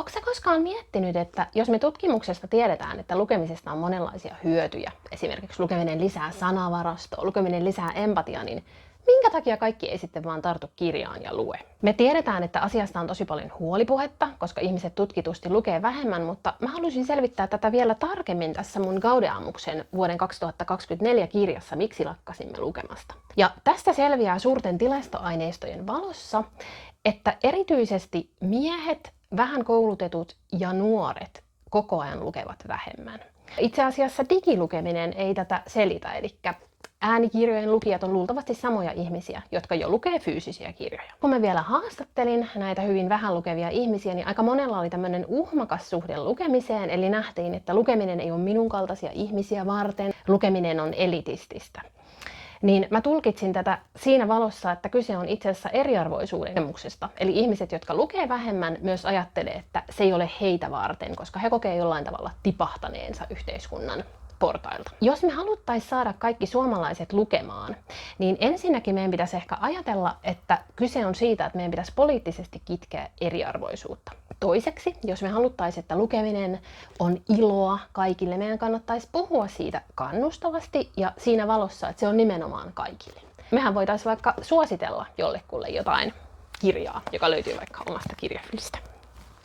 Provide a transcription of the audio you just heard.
Oletko sä koskaan miettinyt, että jos me tutkimuksesta tiedetään, että lukemisesta on monenlaisia hyötyjä, esimerkiksi lukeminen lisää sanavarastoa, lukeminen lisää empatiaa, niin minkä takia kaikki ei sitten vaan tartu kirjaan ja lue? Me tiedetään, että asiasta on tosi paljon huolipuhetta, koska ihmiset tutkitusti lukee vähemmän, mutta mä haluaisin selvittää tätä vielä tarkemmin tässä mun Gaudeamuksen vuoden 2024 kirjassa Miksi lakkasimme lukemasta. Ja tästä selviää suurten tilastoaineistojen valossa, että erityisesti miehet, vähän koulutetut ja nuoret koko ajan lukevat vähemmän. Itse asiassa digilukeminen ei tätä selitä, eli äänikirjojen lukijat on luultavasti samoja ihmisiä, jotka jo lukee fyysisiä kirjoja. Kun mä vielä haastattelin näitä hyvin vähän lukevia ihmisiä, niin aika monella oli tämmöinen uhmakas suhde lukemiseen, eli nähtiin, että lukeminen ei ole minun kaltaisia ihmisiä varten, lukeminen on elitististä. Niin mä tulkitsin tätä siinä valossa, että kyse on itse asiassa eriarvoisuuden kokemuksesta. Eli ihmiset, jotka lukee vähemmän, myös ajattelee, että se ei ole heitä varten, koska he kokee jollain tavalla tipahtaneensa yhteiskunnan portailta. Jos me haluttaisiin saada kaikki suomalaiset lukemaan, niin ensinnäkin meidän pitäisi ehkä ajatella, että kyse on siitä, että meidän pitäisi poliittisesti kitkeä eriarvoisuutta. Toiseksi, jos me haluttaisiin, että lukeminen on iloa kaikille, meidän kannattaisi puhua siitä kannustavasti ja siinä valossa, että se on nimenomaan kaikille. Mehän voitaisiin vaikka suositella jollekulle jotain kirjaa, joka löytyy vaikka omasta kirjahyllistä.